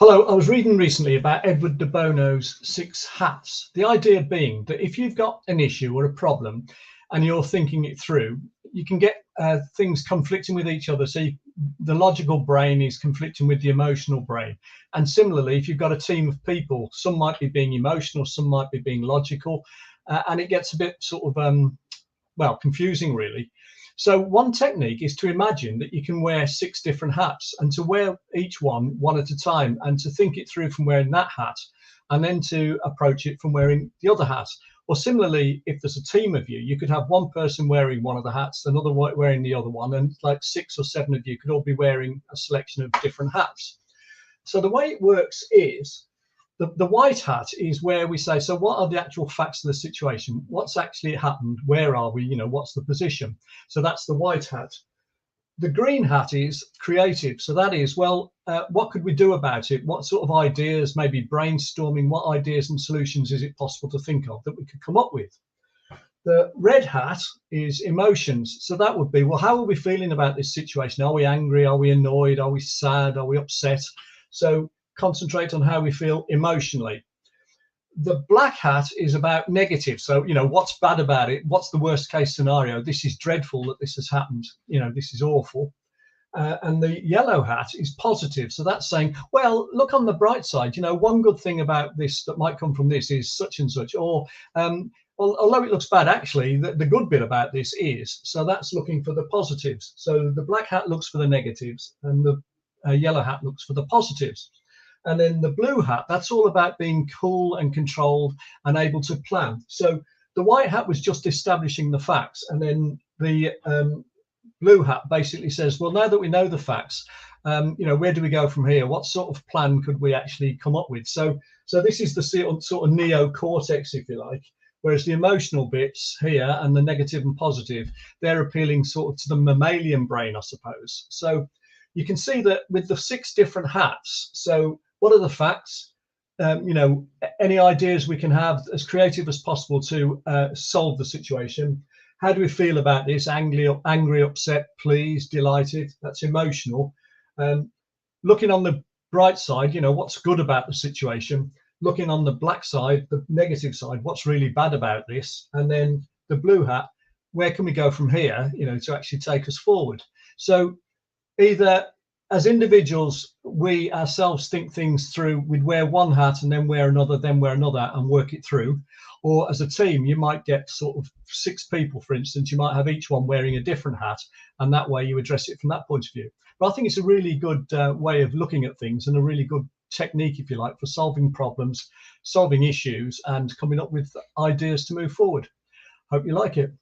Hello, I was reading recently about Edward de Bono's six hats. The idea being that if you've got an issue or a problem and you're thinking it through, you can get things conflicting with each other. The logical brain is conflicting with the emotional brain. And similarly, if you've got a team of people, some might be being emotional, some might be being logical, and it gets a bit sort of well, confusing really. So one technique is to imagine that you can wear six different hats and to wear each one at a time and to think it through from wearing that hat and then to approach it from wearing the other hat. Or similarly, if there's a team of you, you could have one person wearing one of the hats, another wearing the other one, and like 6 or 7 of you could all be wearing a selection of different hats. So the way it works is the white hat is where we say, so what are the actual facts of the situation? What's actually happened? Where are we? What's the position? So that's the white hat. The green hat is creative. So that is, well, what could we do about it? What sort of ideas, maybe brainstorming, what ideas and solutions is it possible to think of that we could come up with? The red hat is emotions. So that would be, well, how are we feeling about this situation? Are we angry? Are we annoyed? Are we sad? Are we upset? So concentrate on how we feel emotionally. The black hat is about negative. So, what's bad about it? What's the worst case scenario? This is dreadful that this has happened. This is awful. And the yellow hat is positive. So that's saying, well, look on the bright side. One good thing about this that might come from this is such and such. Or although it looks bad, actually, the good bit about this is, so that's looking for the positives. So the black hat looks for the negatives and the yellow hat looks for the positives. And then the blue hat, that's all about being cool and controlled and able to plan. So the white hat was just establishing the facts. And then the blue hat basically says, well, now that we know the facts, where do we go from here? What sort of plan could we actually come up with? So this is the sort of neocortex, if you like, whereas the emotional bits here and the negative and positive, they're appealing sort of to the mammalian brain, I suppose. So you can see that with the 6 different hats. So what are the facts? Any ideas we can have as creative as possible to solve the situation. How do we feel about this? Angry, upset, pleased, delighted. That's emotional. Looking on the bright side, what's good about the situation. Looking on the black side, the negative side, what's really bad about this? And then the blue hat, where can we go from here, to actually take us forward? So either as individuals, we ourselves think things through, we'd wear one hat and then wear another and work it through. Or as a team, you might get sort of 6 people, for instance, you might have each one wearing a different hat, and that way you address it from that point of view. But I think it's a really good way of looking at things and a really good technique, if you like, for solving problems, solving issues and coming up with ideas to move forward. Hope you like it.